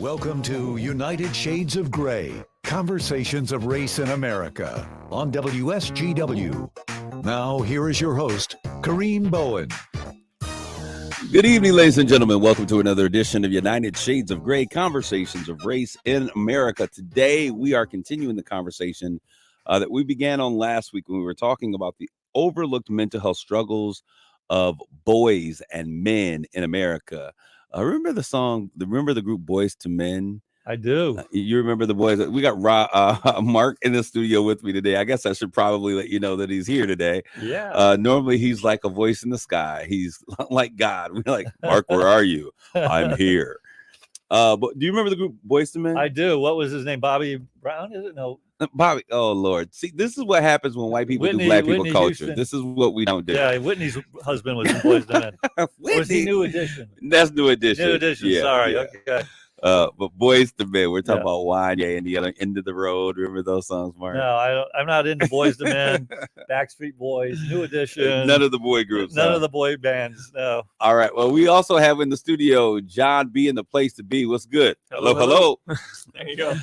Welcome to United Shades of Gray, Conversations of Race in America on WSGW. Now, here is your host, Kareem Bowen. Good evening, ladies and gentlemen. Welcome to another edition of United Shades of Gray, Conversations of Race in America. Today, we are continuing the conversation that we began on last week when we were talking about the overlooked mental health struggles of boys and men in America. Remember the group Boys to Men? I do. You remember the boys? We got Mark in the studio with me today. I guess I should probably let you know that he's here today. Yeah. Normally he's like a voice in the sky. He's like God. We're like, Mark, where are you? I'm here. But do you remember the group Boys to Men? I do. What was his name? Bobby Brown? Is it? No. Bobby. Oh Lord. See, this is what happens when white people do black people culture. Houston. This is what we don't do. Yeah, Whitney's husband was in Boys to Men. Or was he New Edition? That's New Edition. New Edition. Yeah, Sorry. yeah. Okay. But Boys to Men, we're talking about Wanya and the other End of the Road. Remember those songs, Mark? No, I'm not into Boys to Men, Backstreet Boys, New Edition. None of the boy groups. None of the boy bands. No. All right. Well, we also have in the studio John B in the place to be. What's good? Hello. There you go.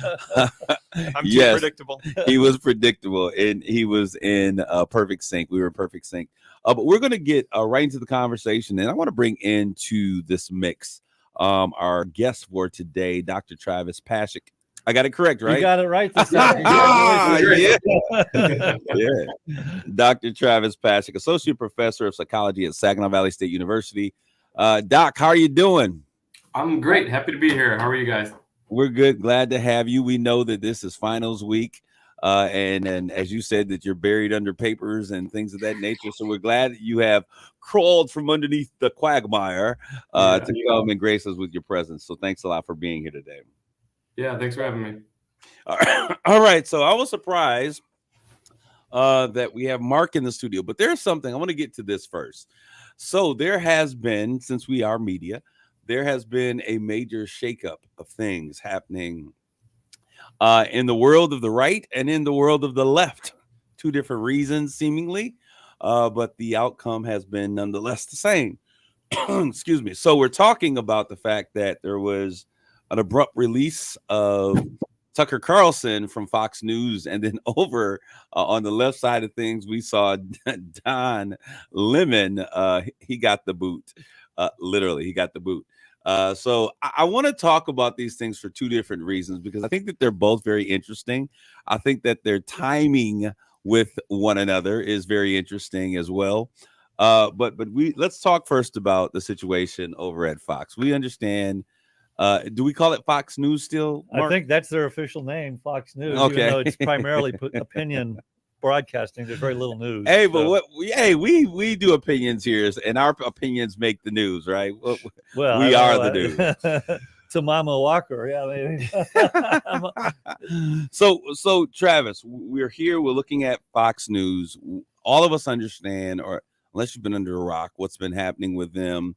I'm too Yes. predictable. He was predictable, and he was in perfect sync. We were in perfect sync. But we're going to get right into the conversation, and I want to bring into this mix our guest for today, Dr. Travis Pashik. I got it correct, right? You got it right this time. Yeah. Dr. Travis Pashik, Associate Professor of Psychology at Saginaw Valley State University. Doc, how are you doing? I'm great. Happy to be here. How are you guys? We're good. Glad to have you. We know that this is finals week. And as you said, that you're buried under papers and things of that nature. So we're glad that you have crawled from underneath the quagmire to come and grace us with your presence. So thanks a lot for being here today. Yeah, thanks for having me. All right. So I was surprised that we have Mark in the studio, but there's something I want to get to this first. So there has been, since we are media, there has been a major shakeup of things happening in the world of the right and in the world of the left. Two different reasons, seemingly, but the outcome has been nonetheless the same. Excuse me. So we're talking about the fact that there was an abrupt release of Tucker Carlson from Fox News, and then over on the left side of things, we saw Don Lemon. He got the boot. Literally, he got the boot. So I want to talk about these things for two different reasons, because I think that they're both very interesting. I think that their timing with one another is very interesting as well. But let's talk first about the situation over at Fox. We understand. Do we call it Fox News still, Mark? I think that's their official name, Fox News. Okay. Even though it's primarily opinion broadcasting. There's very little news. Hey, but we do opinions here, and our opinions make the news, right? Well, we are the news. To Mama Walker, yeah. So Travis, we're here. We're looking at Fox News. All of us understand, or unless you've been under a rock, what's been happening with them.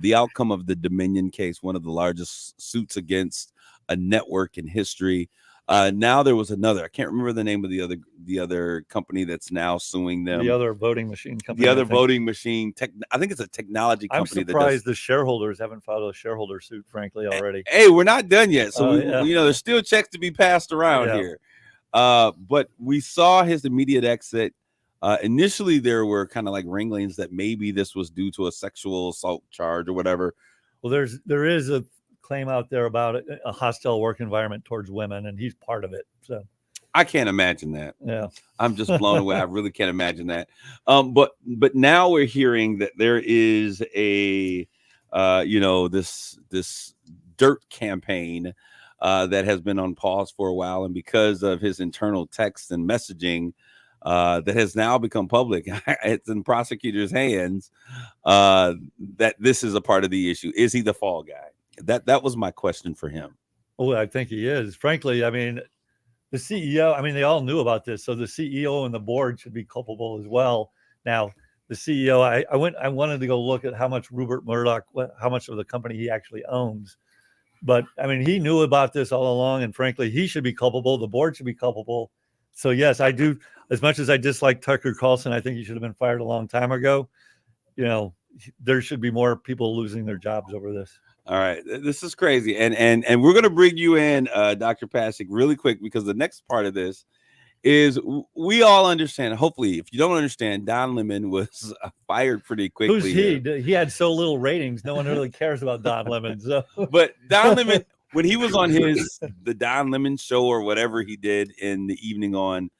The outcome of the Dominion case, one of the largest suits against a network in history. Now there was another. I can't remember the name of the other company that's now suing them. The other voting machine company. The other voting machine. I think it's a technology company. I'm surprised the shareholders haven't filed a shareholder suit, frankly, already. Hey, we're not done yet. So there's still checks to be passed around here. But we saw his immediate exit. Initially, there were kind of like wranglings that maybe this was due to a sexual assault charge or whatever. Well, there is a claim out there about a hostile work environment towards women, and he's part of it. So I can't imagine that. Yeah, I'm just blown away. I really can't imagine that. But now we're hearing that there is a this dirt campaign that has been on pause for a while, and because of his internal text and messaging. That has now become public. It's in prosecutors' hands that this is a part of the issue. Is he the fall guy? That was my question for him. Oh, I think he is. Frankly, I mean, the CEO, they all knew about this. So the CEO and the board should be culpable as well. Now, the CEO, I wanted to go look at how much Rupert Murdoch, how much of the company he actually owns. But he knew about this all along. And frankly, he should be culpable. The board should be culpable. So yes, I do. As much as I dislike Tucker Carlson, I think he should have been fired a long time ago. There should be more people losing their jobs over this. All right, this is crazy, and we're gonna bring you in, Dr. Pasick, really quick, because the next part of this is we all understand. Hopefully, if you don't understand, Don Lemon was fired pretty quickly. Who's he? He had so little ratings. No one really cares about Don Lemon. So. But Don Lemon, when he was on the Don Lemon show or whatever he did in the evening on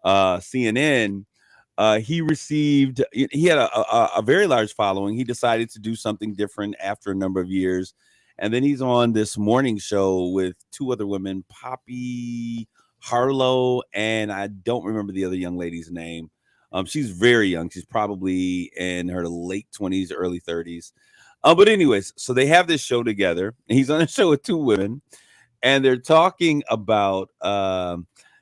CNN, he had a very large following. He decided to do something different after a number of years, and then he's on this morning show with two other women, Poppy Harlow, and I don't remember the other young lady's name. She's very young. She's probably in her late 20s, early 30s. But anyways, so they have this show together. He's on a show with two women, and they're talking about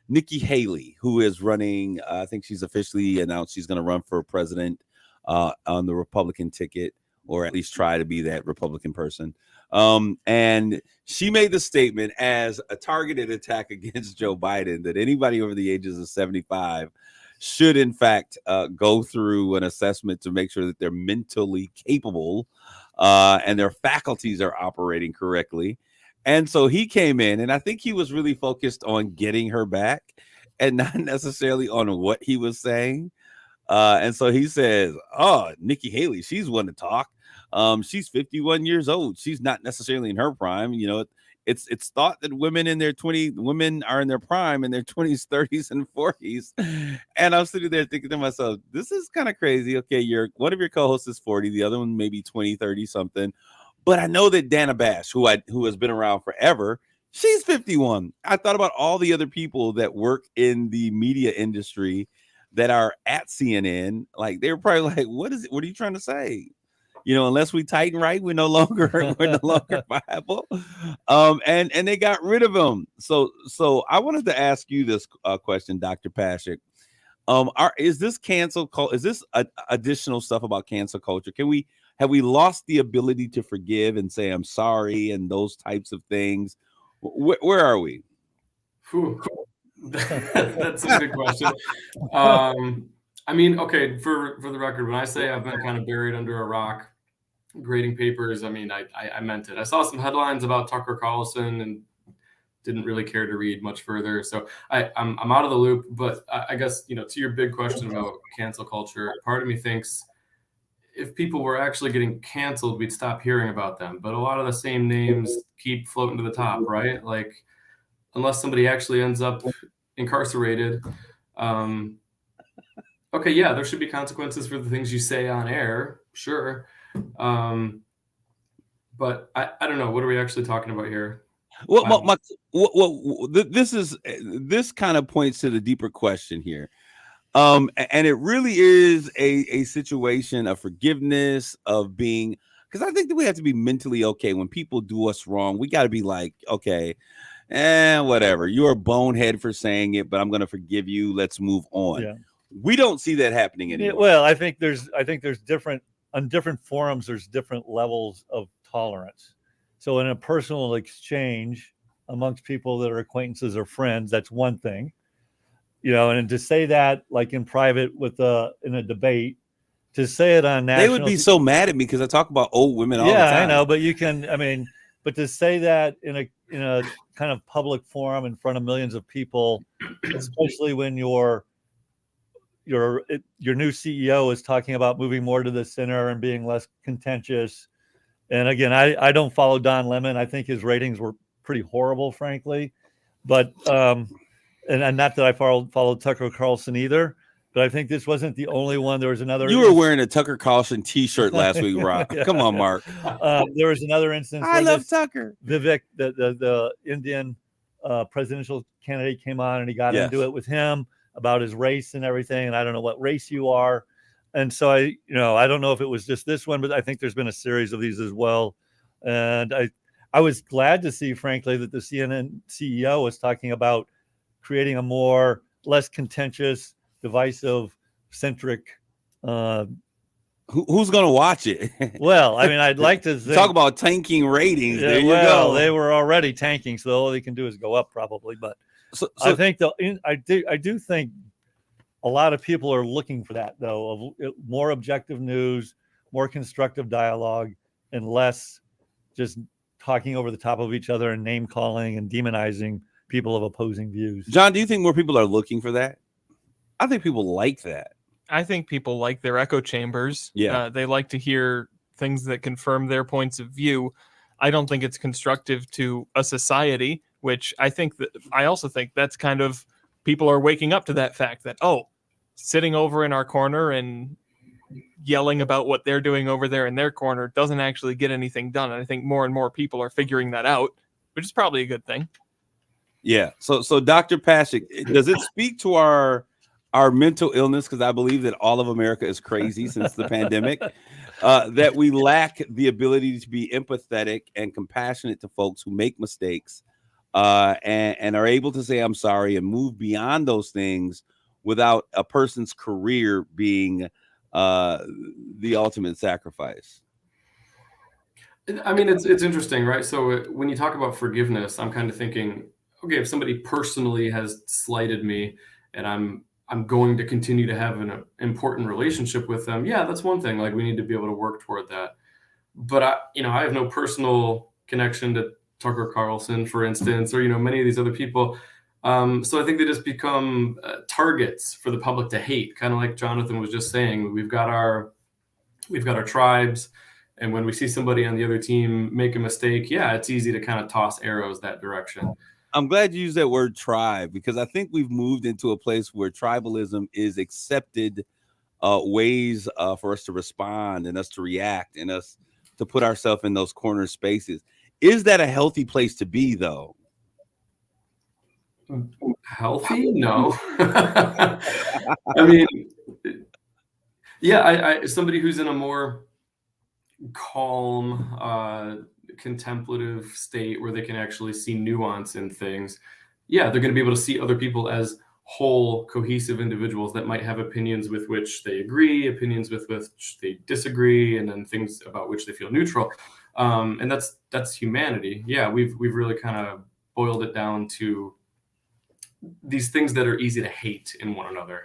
Nikki Haley, who is running. I think she's officially announced she's going to run for president on the Republican ticket, or at least try to be that Republican person. And she made the statement as a targeted attack against Joe Biden that anybody over the ages of 75 should, in fact, go through an assessment to make sure that they're mentally capable and their faculties are operating correctly. And so he came in, and I think he was really focused on getting her back and not necessarily on what he was saying. And so he says, "Oh, Nikki Haley, she's one to talk. She's 51 years old. She's not necessarily in her prime. You know, it's thought that women are in their prime in their 20s, 30s, and 40s." And I'm sitting there thinking to myself, this is kind of crazy. Okay, one of your co-hosts is 40, the other one maybe 20, 30 something. But I know that Dana Bash, who has been around forever, she's 51. I thought about all the other people that work in the media industry that are at CNN. Like, they were probably like, what are you trying to say? You know, unless we tighten right, we're no longer viable. And they got rid of them. So I wanted to ask you this question, Dr. Pasick. Is this cancel culture? Is this additional stuff about cancel culture? Have we lost the ability to forgive and say I'm sorry and those types of things? Where are we? That's a good question. I mean, okay, for the record, when I say I've been kind of buried under a rock grading papers, I mean, I meant it. I saw some headlines about Tucker Carlson and didn't really care to read much further. So I'm out of the loop, but I guess, to your big question about cancel culture, part of me thinks if people were actually getting canceled, we'd stop hearing about them. But a lot of the same names keep floating to the top, right? Like, unless somebody actually ends up incarcerated, okay, yeah, there should be consequences for the things you say on air, sure. But I don't know. What are we actually talking about here? Well, this kind of points to the deeper question here. And it really is a situation of forgiveness, of being, because I think that we have to be mentally okay when people do us wrong. We got to be like, okay, whatever. You're a bonehead for saying it, but I'm going to forgive you. Let's move on. Yeah. We don't see that happening anymore. Well, I think there's on different forums, there's different levels of tolerance. So in a personal exchange amongst people that are acquaintances or friends, that's one thing. And to say that like in private in a debate, to say it on national, they would be so mad at me because I talk about old women all the time. Yeah, I know, but but to say that in a kind of public forum in front of millions of people, especially when your new CEO is talking about moving more to the center and being less contentious. And again, I don't follow Don Lemon. I think his ratings were pretty horrible, frankly. But and not that I followed Tucker Carlson either, but I think this wasn't the only one. There was another. You were wearing a Tucker Carlson T-shirt last week, Rob. Yeah. Come on, Mark. There was another instance. I love Tucker. Vivek, the Indian presidential candidate, came on and he got into it with him about his race and everything. And I don't know what race you are. And so I don't know if it was just this one, but I think there's been a series of these as well. And I was glad to see, frankly, that the CNN CEO was talking about creating a less contentious, divisive, centric. Who's going to watch it? Well, I mean, I'd like to talk about tanking ratings. There you go. They they were already tanking, so all they can do is go up probably. But so I think I do think a lot of people are looking for that, though, of more objective news, more constructive dialogue, and less just talking over the top of each other and name calling and demonizing people of opposing views. John, do you think more people are looking for that? I think people like that. I think people like their echo chambers. Yeah. They like to hear things that confirm their points of view. I don't think it's constructive to a society, which I also think that's kind of, people are waking up to that fact that, oh, sitting over in our corner and yelling about what they're doing over there in their corner doesn't actually get anything done. And I think more and more people are figuring that out, which is probably a good thing. Yeah. So Dr. Paschik, does it speak to our mental illness? Because I believe that all of America is crazy since the pandemic, that we lack the ability to be empathetic and compassionate to folks who make mistakes, and are able to say, I'm sorry, and move beyond those things without a person's career being the ultimate sacrifice. I mean, it's interesting, right? So when you talk about forgiveness, I'm kind of thinking, okay, if somebody personally has slighted me and I'm going to continue to have an important relationship with them, yeah, that's one thing. Like, we need to be able to work toward that. But I have no personal connection to Tucker Carlson, for instance, or many of these other people. So I think they just become targets for the public to hate, kind of like Jonathan was just saying. We've got our tribes, and when we see somebody on the other team make a mistake, yeah, it's easy to kind of toss arrows that direction. I'm glad you used that word tribe, because I think we've moved into a place where tribalism is accepted ways for us to respond and us to react and us to put ourselves in those corner spaces. Is that a healthy place to be, though? Healthy? No. I mean, yeah, I somebody who's in a more calm, contemplative state where they can actually see nuance in things, yeah, they're going to be able to see other people as whole, cohesive individuals that might have opinions with which they agree, opinions with which they disagree, and then things about which they feel neutral. And that's humanity. Yeah, we've really kind of boiled it down to these things that are easy to hate in one another.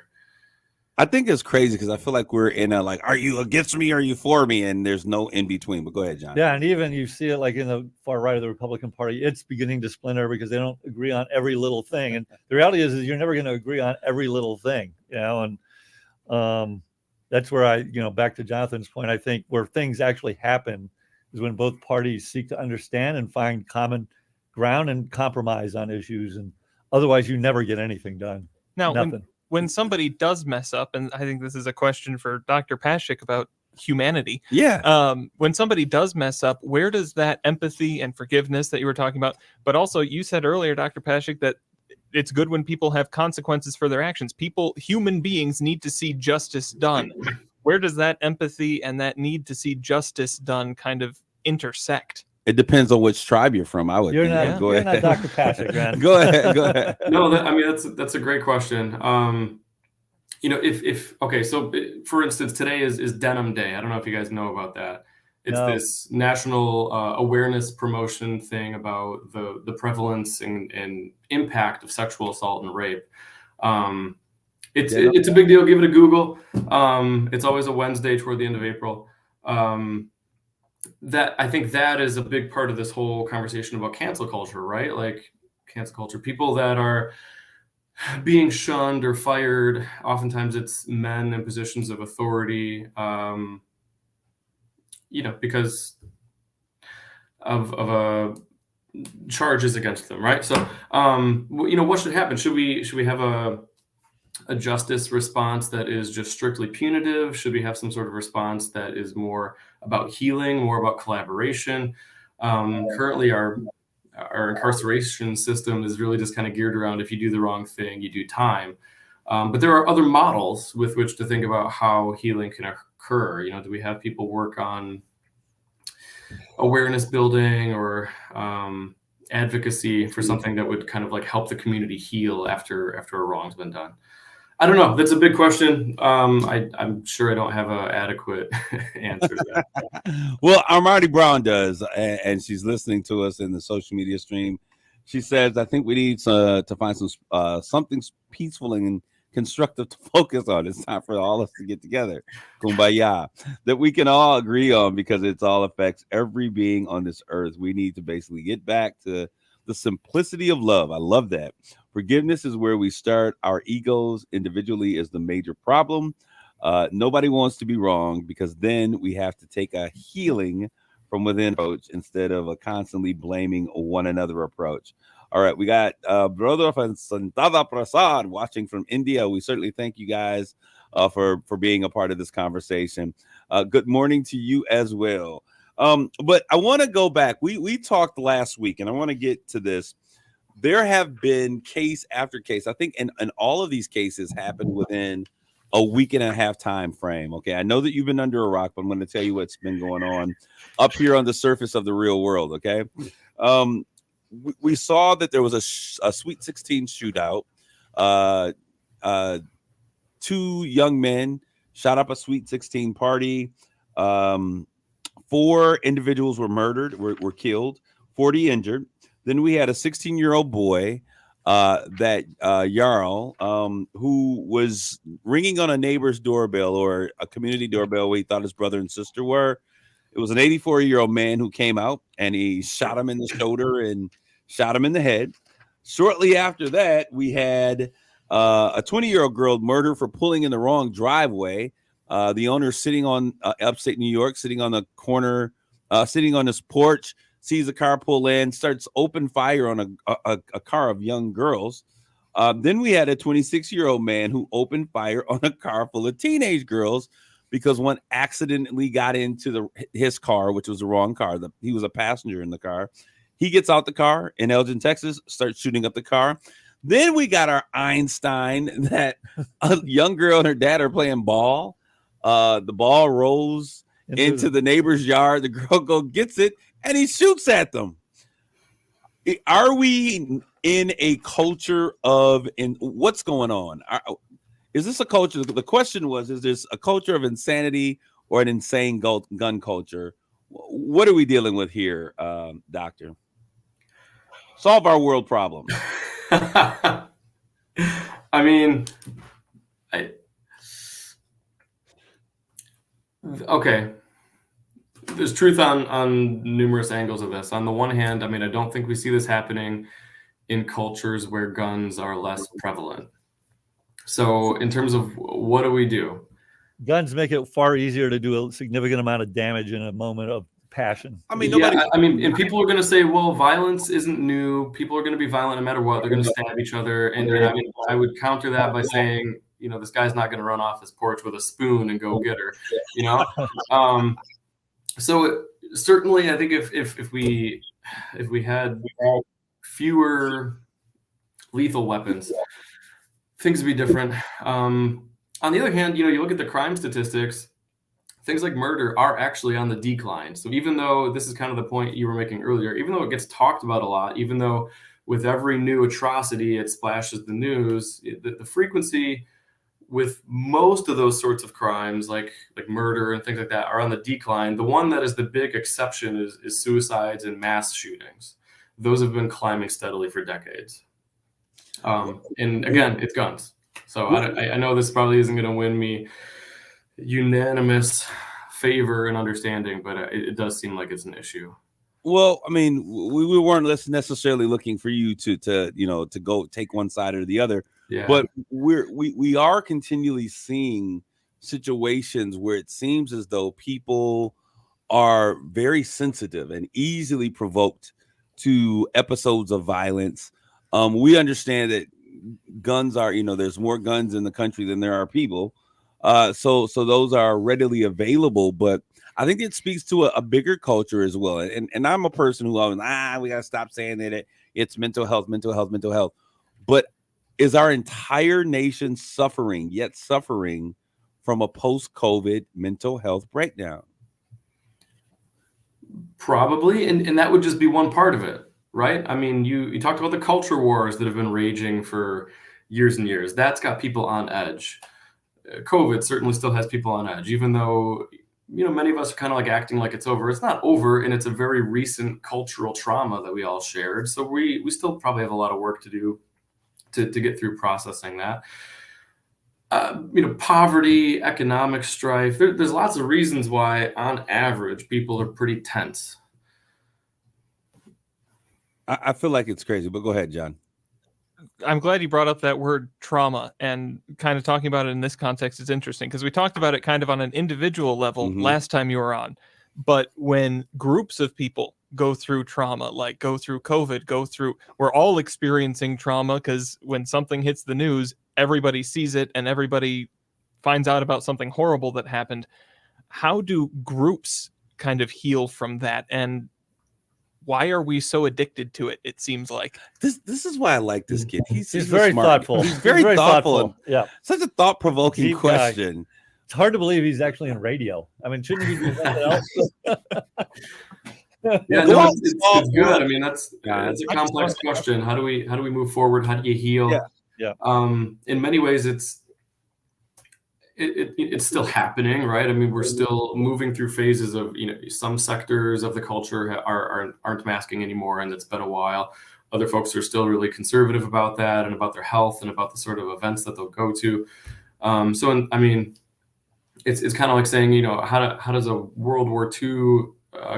I think it's crazy because I feel like we're in a, like, are you against me or are you for me? And there's no in between. But go ahead, John. Yeah, and even you see it like in the far right of the Republican Party, it's beginning to splinter because they don't agree on every little thing. And the reality is you're never going to agree on every little thing, and that's where back to Jonathan's point, I think where things actually happen is when both parties seek to understand and find common ground and compromise on issues. And otherwise, you never get anything done. Now, Nothing. When somebody does mess up, and I think this is a question for Dr. Paschik about humanity. Yeah. When somebody does mess up, where does that empathy and forgiveness that you were talking about, but also you said earlier, Dr. Paschik, that it's good when people have consequences for their actions. Human beings need to see justice done. Where does that empathy and that need to see justice done kind of intersect? It depends on which tribe you're from. I would. You're think. not. Go You're ahead. not Dr. Paschik, man. Go ahead. No, that's a great question. If okay, so for instance, today is Denim Day. I don't know if you guys know about that. It's this national awareness promotion thing about the prevalence and impact of sexual assault and rape. It's a big deal. Give it a Google. It's always a Wednesday toward the end of April. That I think that is a big part of this whole conversation about cancel culture, right? Like cancel culture, people that are being shunned or fired. Oftentimes it's men in positions of authority, because of charges against them, right? So, what should happen? Should we have a justice response that is just strictly punitive? Should we have some sort of response that is more about healing, more about collaboration? Currently, our incarceration system is really just kind of geared around, if you do the wrong thing, you do time. But there are other models with which to think about how healing can occur. Do we have people work on awareness building or advocacy for something that would kind of like help the community heal after a wrong's been done? I don't know. That's a big question. I'm sure I don't have an adequate answer to that. Well, Armani Brown does, and she's listening to us in the social media stream. She says, I think we need to find some something peaceful and constructive to focus on. It's time for all of us to get together, kumbaya, that we can all agree on, because it's all affects every being on this earth. We need to basically get back to the simplicity of love. I love that. Forgiveness is where we start. Our egos individually is the major problem. Nobody wants to be wrong, because then we have to take a healing from within approach instead of a constantly blaming one another approach. All right, we got brother from Santada Prasad watching from India. We certainly thank you guys for being a part of this conversation. Good morning to you as well. But I want to go back. We talked last week, and I want to get to this. There have been case after case. I think and all of these cases happened within a week and a half time frame. Okay, I know that you've been under a rock, but I'm going to tell you what's been going on up here on the surface of the real world. Okay, we saw that there was a Sweet 16 shootout. Two young men shot up a Sweet 16 party. 4 individuals were murdered, were killed, 40 injured. Then we had a 16-year-old boy, Jarl, who was ringing on a neighbor's doorbell or a community doorbell where he thought his brother and sister were. It was an 84-year-old man who came out and he shot him in the shoulder and shot him in the head. Shortly after that, we had a 20-year-old girl murdered for pulling in the wrong driveway. The owner sitting on upstate New York, sitting on the corner, sitting on his porch, sees a car pull in, starts open fire on a car of young girls. Then we had a 26-year-old man who opened fire on a car full of teenage girls because one accidentally got into his car, which was the wrong car. He was a passenger in the car. He gets out the car in Elgin, Texas, starts shooting up the car. Then we got our Einstein that a young girl and her dad are playing ball. The ball rolls into the neighbor's yard. The girl gets it, and he shoots at them. Are we in a culture of what's going on? Is this a culture? The question was, is this a culture of insanity or an insane gun culture? What are we dealing with here, Doctor? Solve our world problems. I mean, okay. There's truth on numerous angles of this. On the one hand, I mean, I don't think we see this happening in cultures where guns are less prevalent. So in terms of what do we do? Guns make it far easier to do a significant amount of damage in a moment of passion. I mean, and people are going to say, well, violence isn't new. People are going to be violent no matter what. They're going to stab each other. And I mean, I would counter that by saying, you know, this guy's not going to run off his porch with a spoon and go get her, you know? So certainly, I think if we had fewer lethal weapons, things would be different. On the other hand, you know, you look at the crime statistics, things like murder are actually on the decline. So even though this is kind of the point you were making earlier, even though it gets talked about a lot, even though with every new atrocity it splashes the news, the frequency with most of those sorts of crimes, like murder and things like that, are on the decline. The one that is the big exception is suicides and mass shootings. Those have been climbing steadily for decades. And again, it's guns. So I know this probably isn't going to win me unanimous favor and understanding, but it does seem like it's an issue. Well, I mean, we weren't necessarily looking for you to go take one side or the other. Yeah. But we are continually seeing situations where it seems as though people are very sensitive and easily provoked to episodes of violence. We understand that guns are, there's more guns in the country than there are people. So those are readily available, but I think it speaks to a bigger culture as well. And I'm a person who always, we got to stop saying that it's mental health. But is our entire nation suffering from a post-COVID mental health breakdown? Probably, and that would just be one part of it, right? I mean, you talked about the culture wars that have been raging for years and years. That's got people on edge. COVID certainly still has people on edge, even though, many of us are kind of like acting like it's over. It's not over, and it's a very recent cultural trauma that we all shared. So we still probably have a lot of work to do to get through processing that. Poverty, economic strife. There's lots of reasons why, on average, people are pretty tense. I feel like it's crazy, but go ahead, John. I'm glad you brought up that word trauma, and kind of talking about it in this context is interesting because we talked about it kind of on an individual level last time you were on. But when groups of people go through trauma, like go through COVID, we're all experiencing trauma because when something hits the news, everybody sees it and everybody finds out about something horrible that happened. How do groups kind of heal from that? And why are we so addicted to it? It seems like This is why I like this kid. He's very smart. thoughtful. He's very thoughtful. Yeah, such a thought-provoking Deep guy. question. It's hard to believe he's actually in radio. I mean, shouldn't he be doing something else? Yeah, no, it's good. I mean, that's a complex question. How do we move forward? How do you heal? Yeah. In many ways, it's still happening, right? I mean, we're still moving through phases of, some sectors of the culture aren't masking anymore, and it's been a while. Other folks are still really conservative about that and about their health and about the sort of events that they'll go to. It's kind of like saying, how does a World War II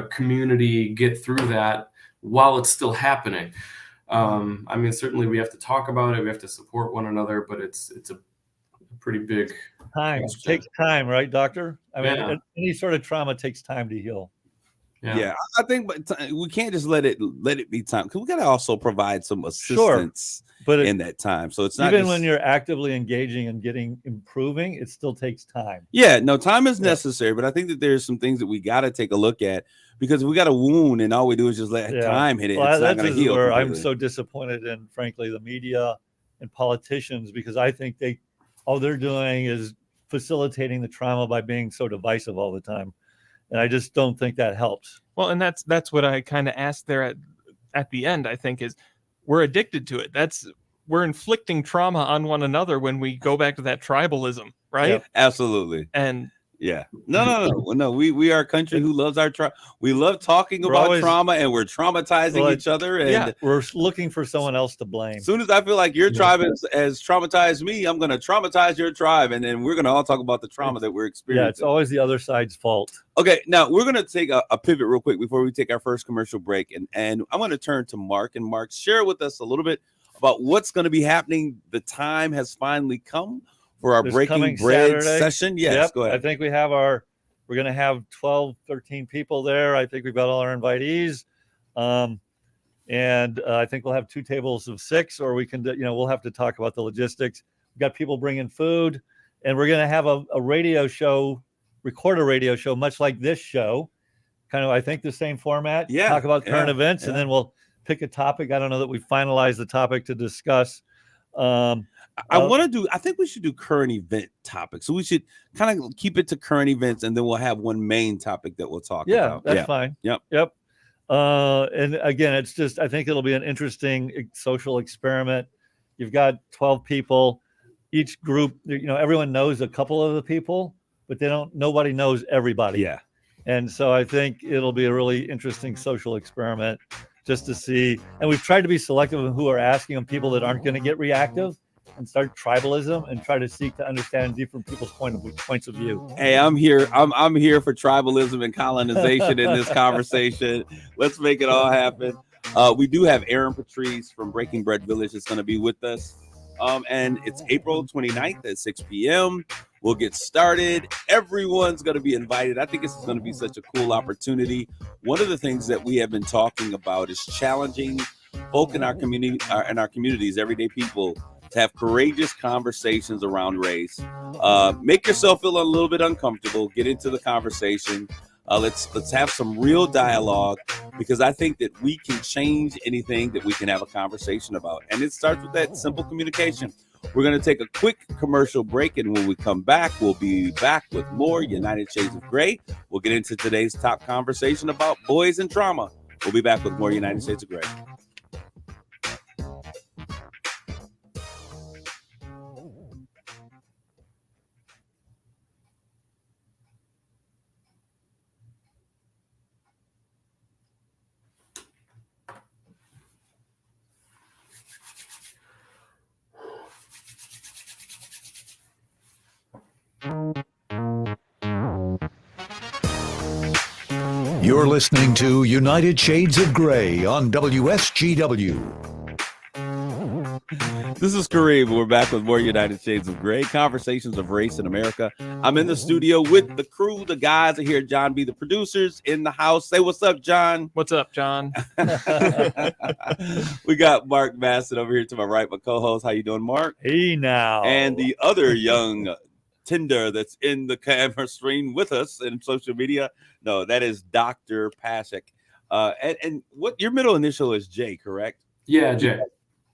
community get through that while it's still happening? Certainly we have to talk about it. We have to support one another, but it's a pretty big time. It takes time, right, doctor? I mean, any sort of trauma takes time to heal. Yeah, I think, but we can't just let it be time, because we got to also provide some assistance in that time. So it's not even when you're actively engaging and improving, it still takes time. Yeah, no, time is necessary, but I think that there's some things that we got to take a look at, because if we got a wound and all we do is just let time hit it, it's not going to heal. Where I'm so disappointed in, frankly, the media and politicians, because I think all they're doing is facilitating the trauma by being so divisive all the time. And I just don't think that helps. Well, and that's what I kind of asked there at the end, I think, is we're addicted to it. We're inflicting trauma on one another when we go back to that tribalism, right? Yeah, absolutely. And no. We are a country who loves our trauma. We love talking about trauma, and we're traumatizing each other. And we're looking for someone else to blame. As soon as I feel like your tribe has traumatized me, I'm going to traumatize your tribe, and then we're going to all talk about the trauma that we're experiencing. Yeah, it's always the other side's fault. Okay, now we're going to take a pivot real quick before we take our first commercial break, and I'm going to turn to Mark. And Mark, share with us a little bit about what's going to be happening. The time has finally come for our Breaking Bread session. Yes, go ahead. I think we're going to have 12, 13 people there. I think we've got all our invitees. And I think we'll have 2 tables of 6, or we can, we'll have to talk about the logistics. We've got people bringing food, and we're going to have a radio show, record a radio show, much like this show, kind of, I think, the same format. Yeah. Talk about current events, and then we'll pick a topic. I don't know that we finalized the topic to discuss. I think we should do current event topics. So we should kind of keep it to current events, and then we'll have one main topic that we'll talk about. Yeah, that's fine. Yep. And again, it's just, I think it'll be an interesting social experiment. You've got 12 people, each group, everyone knows a couple of the people, but nobody knows everybody. Yeah. And so I think it'll be a really interesting social experiment just to see. And we've tried to be selective of who are asking them, people that aren't going to get reactive, and start tribalism and try to seek to understand different people's points of view. Hey, I'm here. I'm here for tribalism and colonization in this conversation. Let's make it all happen. We do have Aaron Patrice from Breaking Bread Village that's going to be with us. And it's April 29th at 6 p.m. We'll get started. Everyone's going to be invited. I think this is going to be such a cool opportunity. One of the things that we have been talking about is challenging folk in our community, in our communities, everyday people, to have courageous conversations around race. Make yourself feel a little bit uncomfortable. Get into the conversation. Let's have some real dialogue, because I think that we can change anything that we can have a conversation about. And it starts with that simple communication. We're going to take a quick commercial break, and when we come back, we'll be back with more United Shades of Gray. We'll get into today's top conversation about boys and trauma. We'll be back with more United Shades of Gray. You're listening to United Shades of Gray on WSGW. This is Kareem. We're back with more United Shades of Gray, conversations of race in America. I'm in the studio with the crew. The guys are here. John B., the producers, in the house. Say what's up, John. What's up, John? We got Mark Bassett over here to my right, my co-host. How you doing, Mark? Hey now. And the other young Tinder that's in the camera screen with us in social media. No, that is Dr. Pashik. And what your middle initial is J, correct? Yeah, Jay.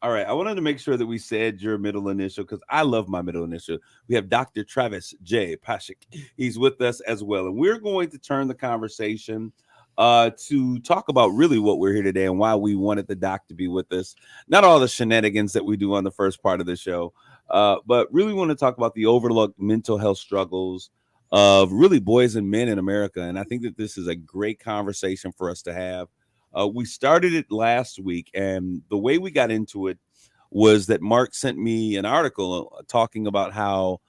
All right. I wanted to make sure that we said your middle initial because I love my middle initial. We have Dr. Travis J. Pashik. He's with us as well. And we're going to turn the conversation to talk about really what we're here today and why we wanted the doc to be with us. Not all the shenanigans that we do on the first part of the show, but really want to talk about the overlooked mental health struggles of really boys and men in America. And I think that this is a great conversation for us to have. We started it last week, and the way we got into it was that Mark sent me an article talking about how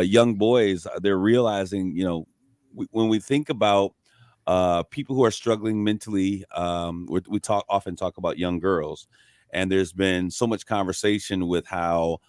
young boys, they're realizing, when we think about people who are struggling mentally, we often talk about young girls, and there's been so much conversation with how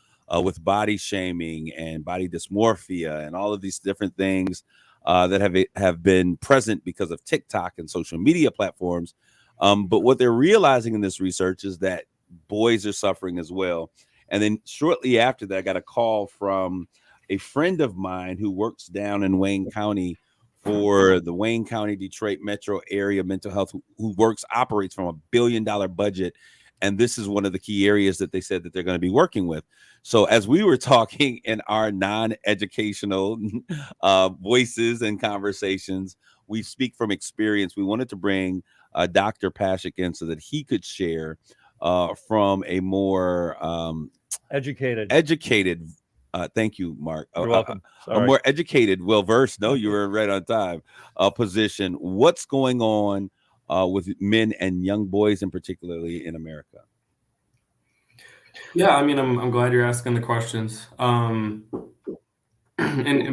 with body shaming and body dysmorphia and all of these different things that have been present because of TikTok and social media platforms. But what they're realizing in this research is that boys are suffering as well. And then shortly after that, I got a call from a friend of mine who works down in Wayne County for the Wayne County, Detroit metro area mental health, who operates from $1 billion budget. And this is one of the key areas that they said that they're going to be working with. So as we were talking in our non-educational voices and conversations, we speak from experience. We wanted to bring Dr. Pashik in so that he could share from a more educated. Thank you, Mark. You're welcome. A more educated, well-versed. No, you were right on time. Position. What's going on with men and young boys, in particularly in America? Yeah, I mean, I'm glad you're asking the questions. And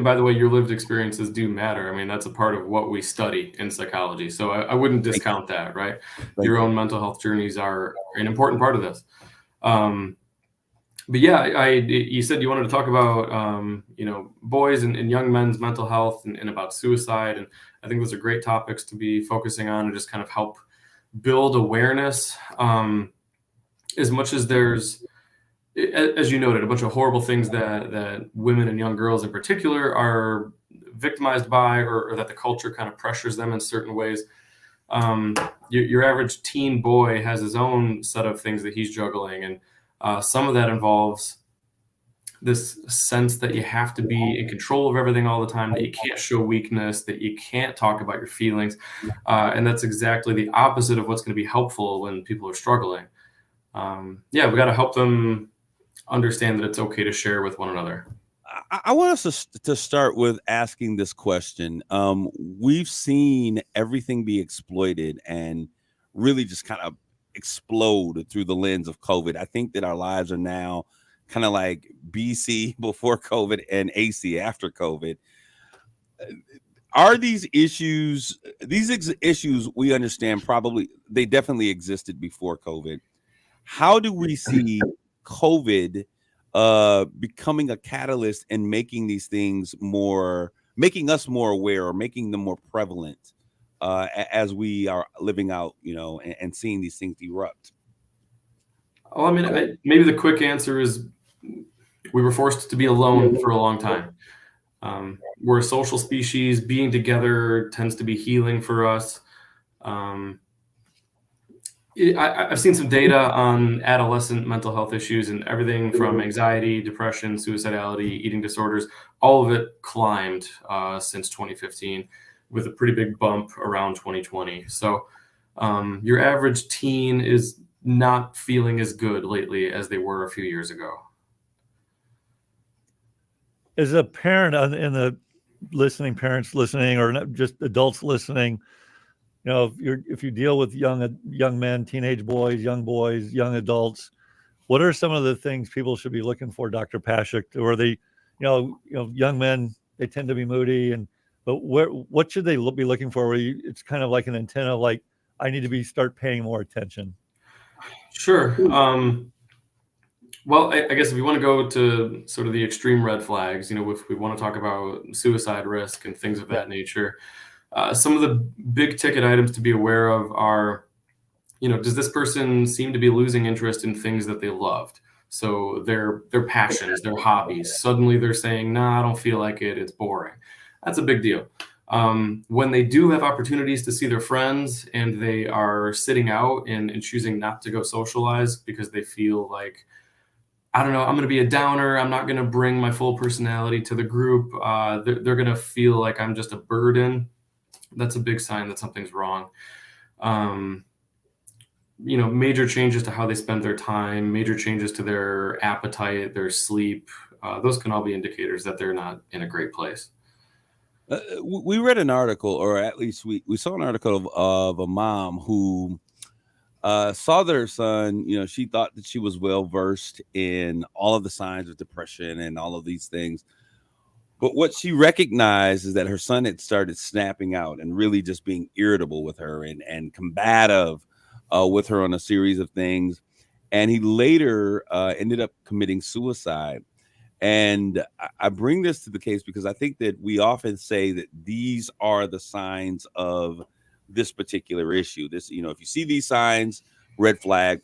by the way, your lived experiences do matter. I mean, that's a part of what we study in psychology. So I wouldn't discount that, right? Your own mental health journeys are an important part of this. But yeah, you said you wanted to talk about, boys and young men's mental health and about suicide. And I think those are great topics to be focusing on and just kind of help build awareness. As much as there's, as you noted, a bunch of horrible things that women and young girls in particular are victimized by, or that the culture kind of pressures them in certain ways. Your average teen boy has his own set of things that he's juggling. And some of that involves this sense that you have to be in control of everything all the time, that you can't show weakness, that you can't talk about your feelings. And that's exactly the opposite of what's going to be helpful when people are struggling. We got to help them understand that it's okay to share with one another. I want us to start with asking this question. We've seen everything be exploited and really just kind of explode through the lens of COVID. I think that our lives are now kind of like BC before COVID and AC after COVID. Are these issues we understand probably they definitely existed before COVID. How do we see COVID becoming a catalyst and making these things making us more aware or making them more prevalent as we are living out, and seeing these things erupt? Well, I mean, maybe the quick answer is we were forced to be alone for a long time. We're a social species. Being together tends to be healing for us. I've seen some data on adolescent mental health issues, and everything from anxiety, depression, suicidality, eating disorders, all of it climbed since 2015 with a pretty big bump around 2020. So your average teen is not feeling as good lately as they were a few years ago. As a parent in the parents listening, or just adults listening, if you deal with young men, teenage boys, young adults, what are some of the things people should be looking for, Dr. Pashik? Or young men, they tend to be moody, and But what should they be looking for? It's kind of like an antenna, like I need to start paying more attention. Sure. Well, I guess if we want to go to sort of the extreme red flags, if we want to talk about suicide risk and things of that nature, some of the big ticket items to be aware of are, does this person seem to be losing interest in things that they loved? So their passions, their hobbies, suddenly they're saying, "Nah, I don't feel like it. It's boring." That's a big deal. When they do have opportunities to see their friends and they are sitting out and choosing not to go socialize because they feel like, I don't know, I'm going to be a downer. I'm not going to bring my full personality to the group. They're going to feel like I'm just a burden. That's a big sign that something's wrong. Major changes to how they spend their time, major changes to their appetite, their sleep. Those can all be indicators that they're not in a great place. We read an article, or at least we saw an article of a mom who saw that her son, she thought that she was well versed in all of the signs of depression and all of these things. But what she recognized is that her son had started snapping out and really just being irritable with her and combative with her on a series of things. And he later ended up committing suicide. And I bring this to the case because I think that we often say that these are the signs of this particular issue. This, if you see these signs, red flag.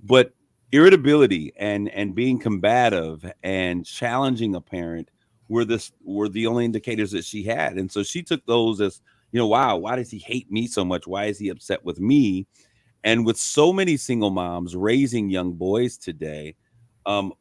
But irritability and being combative and challenging a parent were the only indicators that she had. And so she took those as, wow, why does he hate me so much? Why is he upset with me? And with so many single moms raising young boys today,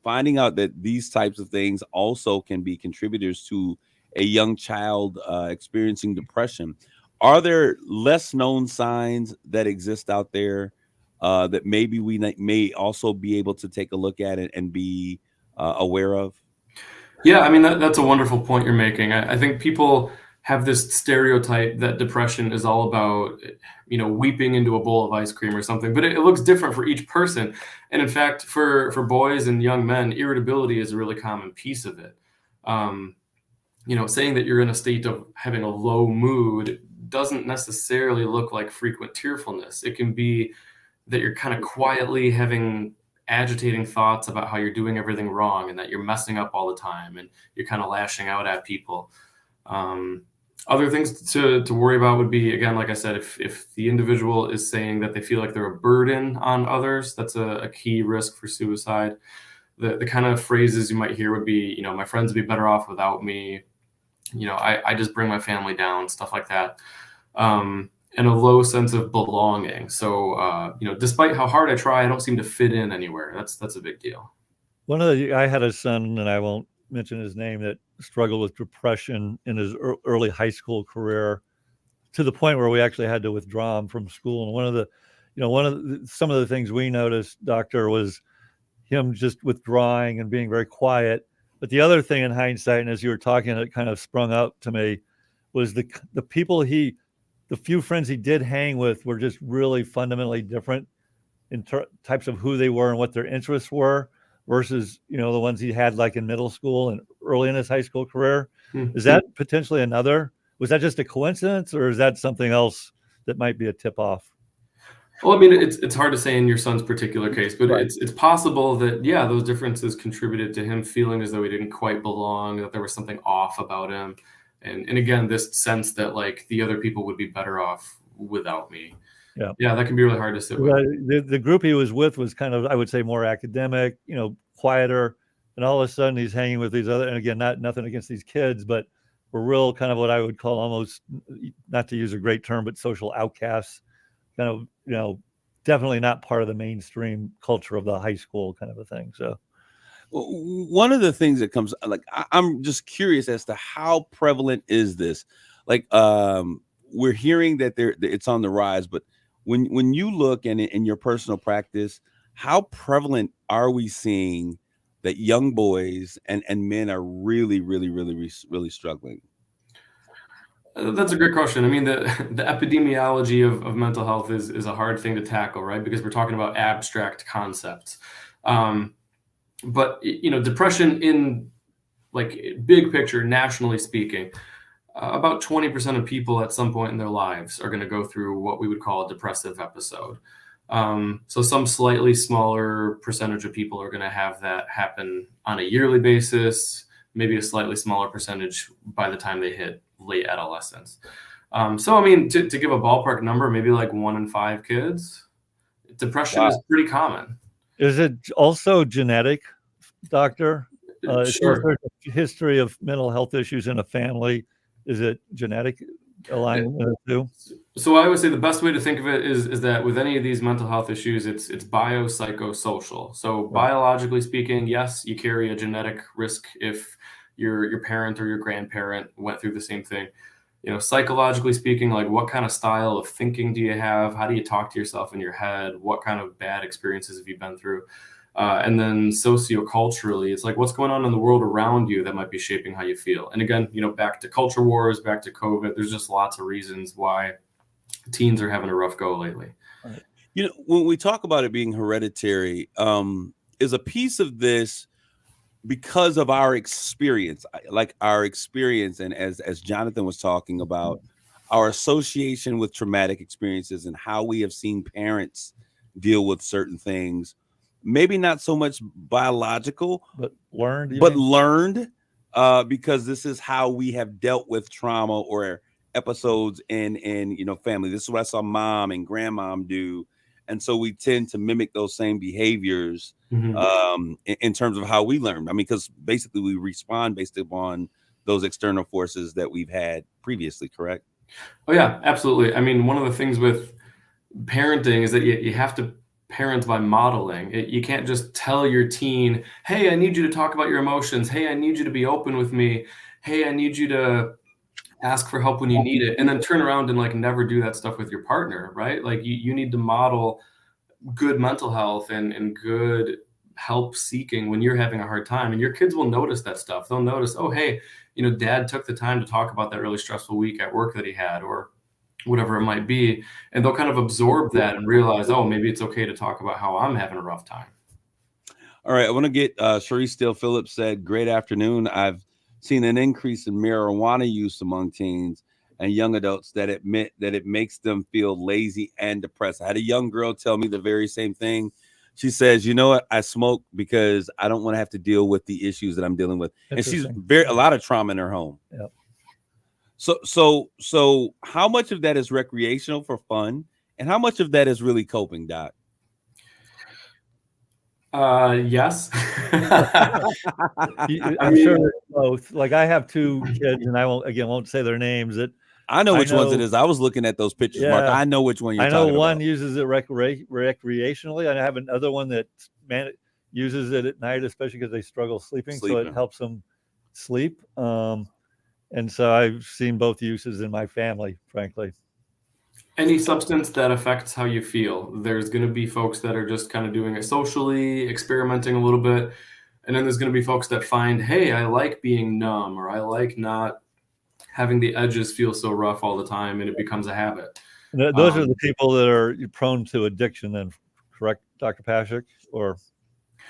finding out that these types of things also can be contributors to a young child experiencing depression. Are there less known signs that exist out there that maybe we may also be able to take a look at it and be aware of? Yeah, I mean, that's a wonderful point you're making. I think people have this stereotype that depression is all about, weeping into a bowl of ice cream or something, but it looks different for each person. And in fact, for boys and young men, irritability is a really common piece of it. Saying that you're in a state of having a low mood doesn't necessarily look like frequent tearfulness. It can be that you're kind of quietly having agitating thoughts about how you're doing everything wrong and that you're messing up all the time and you're kind of lashing out at people. Other things to worry about would be, again, like I said, if the individual is saying that they feel like they're a burden on others, that's a key risk for suicide. The kind of phrases you might hear would be, my friends would be better off without me. I just bring my family down, stuff like that. And a low sense of belonging. So, despite how hard I try, I don't seem to fit in anywhere. That's a big deal. I had a son, and I won't mention his name, that struggled with depression in his early high school career, to the point where we actually had to withdraw him from school. And some of the things we noticed, doctor, was him just withdrawing and being very quiet. But the other thing in hindsight, and as you were talking, it kind of sprung up to me, was the few friends he did hang with were just really fundamentally different in types of who they were and what their interests were versus, the ones he had like in middle school and early in his high school career. Mm-hmm. Is that potentially was that just a coincidence, or is that something else that might be a tip off? Well, I mean, it's hard to say in your son's particular case, but right. It's possible that, yeah, those differences contributed to him feeling as though he didn't quite belong, that there was something off about him. And again, this sense that like the other people would be better off without me. Yeah, that can be really hard to sit with. The group he was with was kind of, I would say, more academic, quieter. And all of a sudden he's hanging with these other, and again, nothing against these kids, but we're real kind of what I would call almost, not to use a great term, but social outcasts, kind of, definitely not part of the mainstream culture of the high school kind of a thing. So. One of the things that comes, like, I'm just curious as to how prevalent is this? Like, we're hearing that it's on the rise, but when you look in your personal practice, how prevalent are we seeing that young boys and men are really, really, really, really struggling? That's a great question. I mean, the epidemiology of mental health is a hard thing to tackle, right? Because we're talking about abstract concepts. But depression in like big picture, nationally speaking, about 20% of people at some point in their lives are going to go through what we would call a depressive episode. So some slightly smaller percentage of people are going to have that happen on a yearly basis, maybe a slightly smaller percentage by the time they hit late adolescence. So, I mean, to give a ballpark number, maybe like 1 in 5 kids, depression is pretty common. Is it also genetic, doctor? If Sure. there's a history of mental health issues in a family, is it genetic alignment too? So I would say the best way to think of it is that with any of these mental health issues, it's biopsychosocial. So biologically speaking, yes, you carry a genetic risk if your parent or your grandparent went through the same thing. Psychologically speaking, like what kind of style of thinking do you have? How do you talk to yourself in your head? What kind of bad experiences have you been through? And then socioculturally, it's like what's going on in the world around you that might be shaping how you feel. And again, back to culture wars, back to COVID, there's just lots of reasons why teens are having a rough go lately. When we talk about it being hereditary, is a piece of this because of our experience, and as Jonathan was talking about, our association with traumatic experiences and how we have seen parents deal with certain things, maybe not so much biological, but learned, because this is how we have dealt with trauma or episodes in family. This is what I saw mom and grandmom do. And so we tend to mimic those same behaviors in terms of how we learn. I mean, because basically we respond based upon those external forces that we've had previously, correct? Oh, yeah, absolutely. I mean, one of the things with parenting is that you have to parent by modeling. You can't just tell your teen, hey, I need you to talk about your emotions. Hey, I need you to be open with me. Hey, I need you to ask for help when you need it, and then turn around and like never do that stuff with your partner, right? Like you need to model good mental health and good help seeking when you're having a hard time, and your kids will notice that stuff. They'll notice, oh, hey, dad took the time to talk about that really stressful week at work that he had, or whatever it might be, and they'll kind of absorb that and realize, oh, maybe it's okay to talk about how I'm having a rough time. All right, I want to get Sharice Steele Phillips said, great afternoon. I've seen an increase in marijuana use among teens and young adults that admit that it makes them feel lazy and depressed. I had a young girl tell me the very same thing. She says, you know what? I smoke because I don't want to have to deal with the issues that I'm dealing with. And she's a lot of trauma in her home. Yep. So how much of that is recreational for fun and how much of that is really coping, Doc? Yes. I'm sure both. Like I have 2 kids, and I won't say their names. I know which ones it is. I was looking at those pictures, Mark. I know which one you're talking about. I know one uses it recreationally, and I have another one that uses it at night, especially because they struggle sleeping. So it helps them sleep. And so I've seen both uses in my family, frankly. Any substance that affects how you feel. There's going to be folks that are just kind of doing it socially, experimenting a little bit. And then there's going to be folks that find, hey, I like being numb, or I like not having the edges feel so rough all the time, and it becomes a habit. Those are the people that are prone to addiction then, correct, Dr. Pashik? Or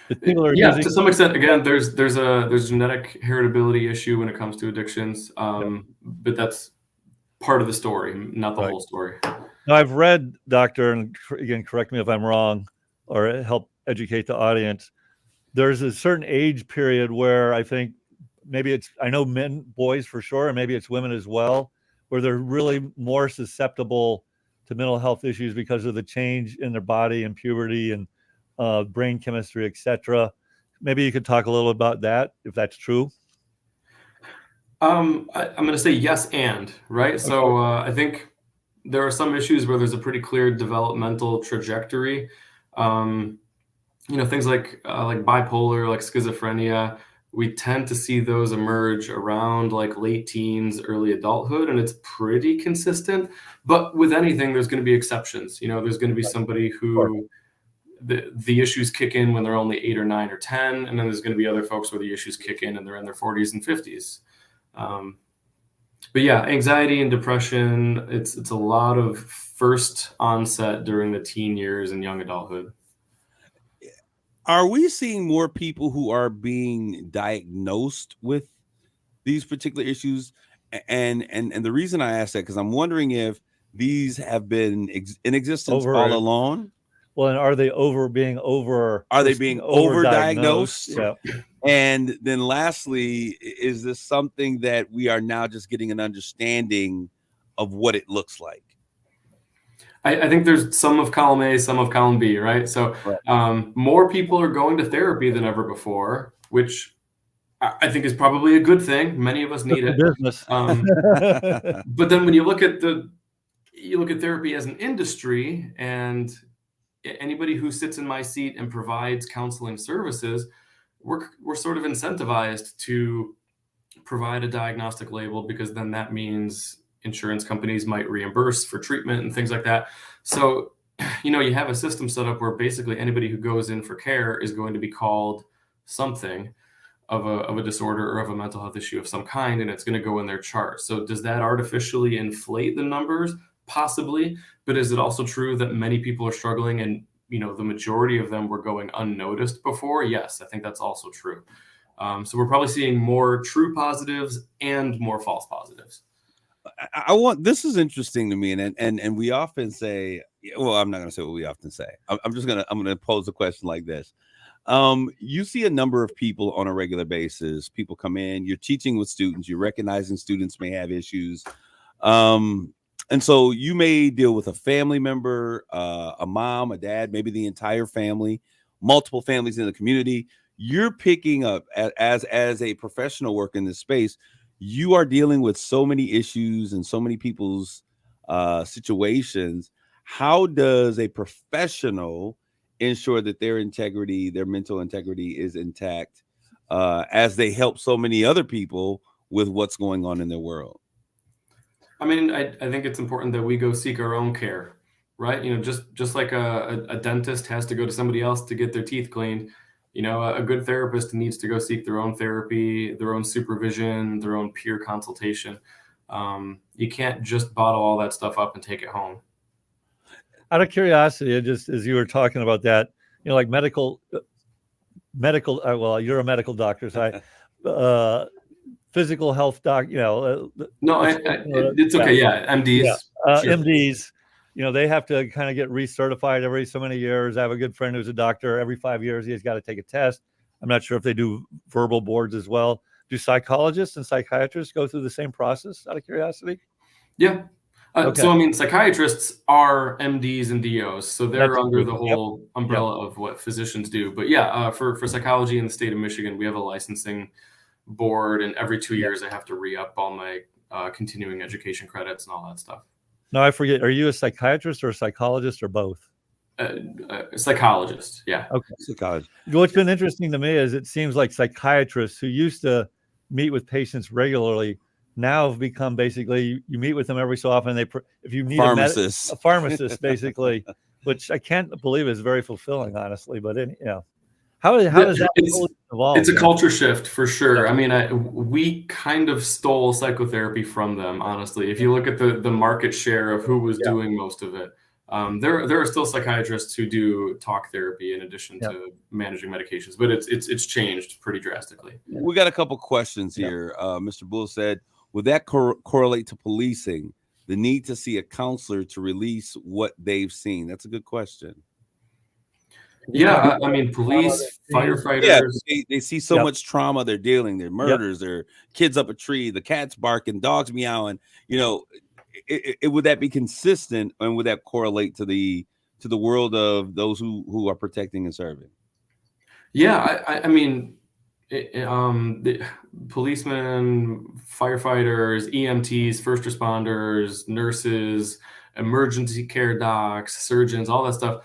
the people are to some extent. Again, there's genetic heritability issue when it comes to addictions. But that's part of the story, not the whole story. Now, I've read, doctor, and again, correct me if I'm wrong, or help educate the audience. There's a certain age period where I think maybe I know boys for sure, and maybe it's women as well, where they're really more susceptible to mental health issues because of the change in their body and puberty and brain chemistry, etc. Maybe you could talk a little about that, if that's true. I'm going to say yes and, right? Okay. So I think there are some issues where there's a pretty clear developmental trajectory. Things like bipolar, like schizophrenia, we tend to see those emerge around like late teens, early adulthood, and it's pretty consistent. But with anything, there's going to be exceptions. There's going to be somebody who the issues kick in when they're only 8 or 9 or 10, and then there's going to be other folks where the issues kick in and they're in their 40s and 50s. But yeah, anxiety and depression, it's a lot of first onset during the teen years and young adulthood. Are we seeing more people who are being diagnosed with these particular issues? And the reason I ask that, because I'm wondering if these have been in existence Over- all along. Well, and are they being overdiagnosed? Yeah. And then lastly, is this something that we are now just getting an understanding of what it looks like? I think there's some of column A, some of column B, right? So more people are going to therapy than ever before, which I think is probably a good thing. Many of us need it. Business. But then when you look at therapy as an industry, and anybody who sits in my seat and provides counseling services, we're sort of incentivized to provide a diagnostic label, because then that means insurance companies might reimburse for treatment and things like that. So, you have a system set up where basically anybody who goes in for care is going to be called something of a disorder or of a mental health issue of some kind, and it's going to go in their chart. So does that artificially inflate the numbers? Possibly. But is it also true that many people are struggling, and the majority of them were going unnoticed before? Yes, I think that's also true. So we're probably seeing more true positives and more false positives. This is interesting to me, and we often say, well, I'm not going to say what we often say. I'm going to pose a question like this. You see a number of people on a regular basis. People come in, you're teaching with students, you're recognizing students may have issues. And so you may deal with a family member, a mom, a dad, maybe the entire family, multiple families in the community. You're picking up as a professional work in this space. You are dealing with so many issues and so many people's situations. How does a professional ensure that their integrity, their mental integrity is intact as they help so many other people with what's going on in their world? I mean, I think it's important that we go seek our own care, right? Just like a dentist has to go to somebody else to get their teeth cleaned, a good therapist needs to go seek their own therapy, their own supervision, their own peer consultation. You can't just bottle all that stuff up and take it home. Out of curiosity, just as you were talking about that, like medical. Well, you're a medical doctor, so physical health doc. No, it's okay. Yeah, MDs. Yeah. Sure. MDs. They have to kind of get recertified every so many years. I have a good friend who's a doctor. Every 5 years, he's got to take a test. I'm not sure if they do verbal boards as well. Do psychologists and psychiatrists go through the same process, out of curiosity? Yeah. Okay. So, I mean, psychiatrists are MDs and DOs, so they're That's under true. the whole umbrella of what physicians do. But yeah, for psychology in the state of Michigan, we have a licensing board, and every 2 years I have to re-up all my continuing education credits and all that stuff. No, I forget. Are you a psychiatrist or a psychologist or both? Psychologist. Yeah. Okay. Psychologist. What's been interesting to me is it seems like psychiatrists who used to meet with patients regularly now have become basically, you meet with them every so often. If you need a pharmacist, basically, which I can't believe is very fulfilling, honestly. But how does that evolve? It's a culture shift for sure. I mean, we kind of stole psychotherapy from them, honestly. If you look at the market share of who was doing most of it, there are still psychiatrists who do talk therapy in addition to managing medications, but it's changed pretty drastically. We got a couple questions here. Mr. Bull said, would that correlate to policing, the need to see a counselor to release what they've seen? That's a good question. Yeah, I mean, police, firefighters. They see so much trauma they're dealing. Their murders, their kids up a tree, the cats barking, dogs meowing. Would that be consistent, and would that correlate to the world of those who are protecting and serving? Yeah, I mean, the policemen, firefighters, EMTs, first responders, nurses, emergency care docs, surgeons, all that stuff.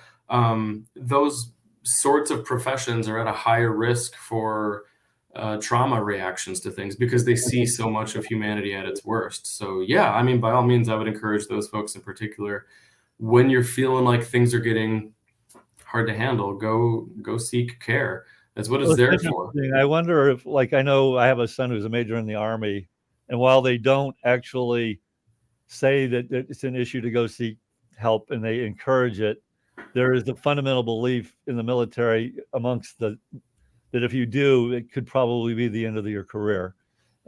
Those sorts of professions are at a higher risk for trauma reactions to things because they see so much of humanity at its worst. So yeah, I mean, by all means, I would encourage those folks in particular, when you're feeling like things are getting hard to handle, go seek care. That's what it's there for. I wonder if, I know I have a son who's a major in the Army, and while they don't actually say that it's an issue to go seek help and they encourage it, there is the fundamental belief in the military amongst that if you do, it could probably be the end of your career.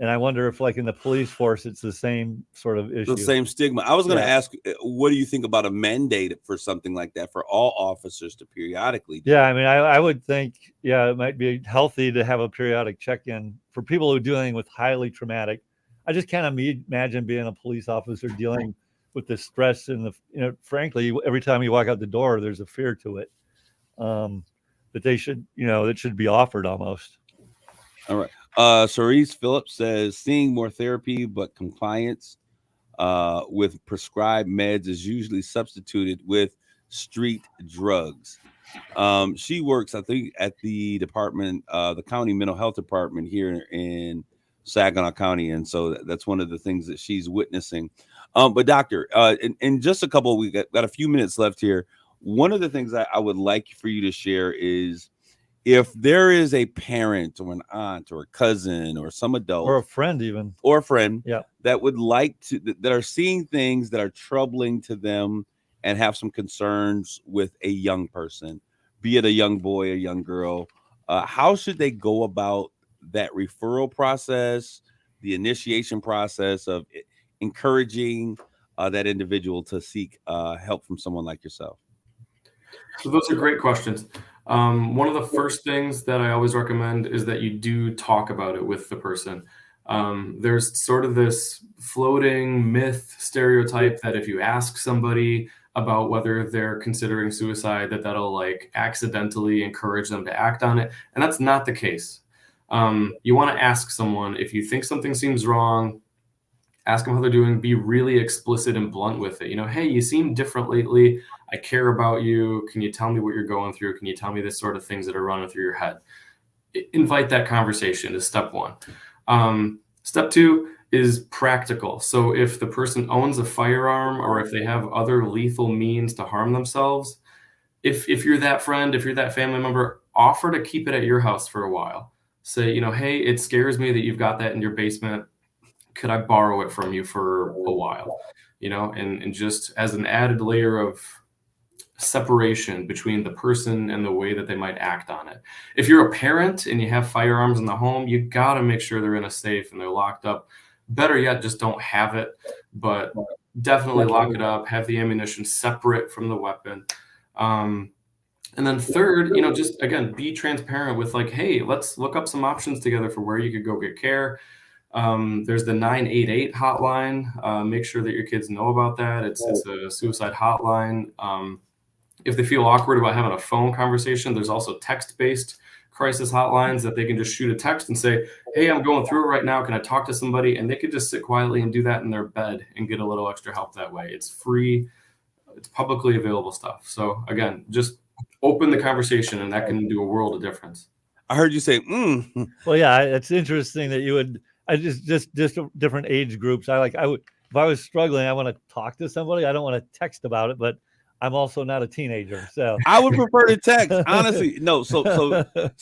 And I wonder if, like in the police force, it's the same sort of issue. The same stigma. I was going to Yeah. ask, what do you think about a mandate for something like that for all officers to periodically do? Yeah, I mean, I would think, it might be healthy to have a periodic check-in for people who are dealing with highly traumatic. I just can't imagine being a police officer dealing with the stress and frankly, every time you walk out the door, there's a fear to it. That they should, that should be offered almost. All right. Cerise Phillips says seeing more therapy, but compliance with prescribed meds is usually substituted with street drugs. She works, I think, at the department, the county mental health department here in Saginaw County. And so that's one of the things that she's witnessing. But doctor, in just a couple, we got a few minutes left here. One of the things I would like for you to share is if there is a parent or an aunt or a cousin or some adult or a friend even that would like to, that are seeing things that are troubling to them and have some concerns with a young person, be it a young boy, a young girl, how should they go about that referral process, the initiation process of encouraging that individual to seek help from someone like yourself? So those are great questions. One of the first things that I always recommend is that you do talk about it with the person. There's sort of this floating myth stereotype that if you ask somebody about whether they're considering suicide, that'll like accidentally encourage them to act on it. And that's not the case. You want to ask someone if you think something seems wrong, ask them how they're doing, be really explicit and blunt with it. Hey, you seem different lately. I care about you. Can you tell me what you're going through? Can you tell me the sort of things that are running through your head? Invite that conversation is step one. Step two is practical. So if the person owns a firearm or if they have other lethal means to harm themselves, if you're that friend, if you're that family member, offer to keep it at your house for a while. Say, hey, it scares me that you've got that in your basement. Could I borrow it from you for a while? And just as an added layer of separation between the person and the way that they might act on it. If you're a parent and you have firearms in the home, you got to make sure they're in a safe and they're locked up. Better yet, just don't have it, but definitely lock it up, have the ammunition separate from the weapon. And then third, just again, be transparent with like, hey, let's look up some options together for where you could go get care. There's the 988 hotline. Make sure that your kids know about that. It's a suicide hotline. If they feel awkward about having a phone conversation, there's also text-based crisis hotlines that they can just shoot a text and say, hey, I'm going through it right now. Can I talk to somebody? And they could just sit quietly and do that in their bed and get a little extra help that way. It's free. It's publicly available stuff. So again, just open the conversation and that can do a world of difference. I heard you say, Well, yeah, it's interesting that you would, just different age groups. I would, if I was struggling, I want to talk to somebody. I don't want to text about it, but I'm also not a teenager, so I would prefer to text. Honestly, no. So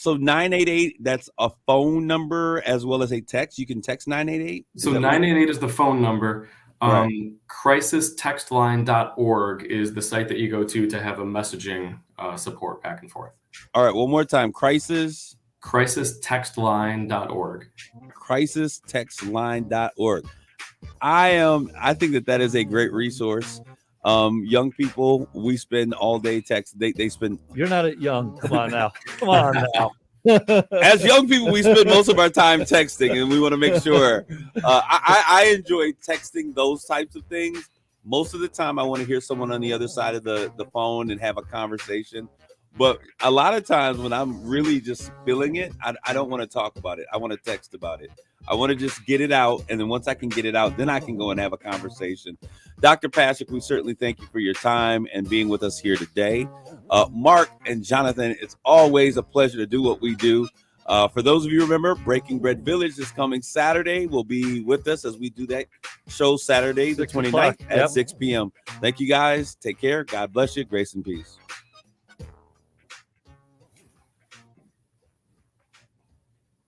988. That's a phone number as well as a text. You can text 988. So 988 is the phone number. Right. Crisistextline.org is the site that you go to have a messaging support back and forth. All right, one more time. Crisistextline.org. Crisistextline.org. I think that is a great resource. Young people, we spend all day text. They spend. You're not young. Come on now. As young people, we spend most of our time texting, and we want to make sure. I enjoy texting those types of things. Most of the time, I want to hear someone on the other side of the phone and have a conversation. But a lot of times when I'm really just feeling it, I don't want to talk about it. I want to text about it. I want to just get it out. And then once I can get it out, then I can go and have a conversation. Dr. Patrick, we certainly thank you for your time and being with us here today. Mark and Jonathan, it's always a pleasure to do what we do. For those of you who remember, Breaking Bread Village is coming Saturday. Will be with us as we do that show Saturday, the 29th at 6 p.m. Thank you guys. Take care. God bless you. Grace and peace.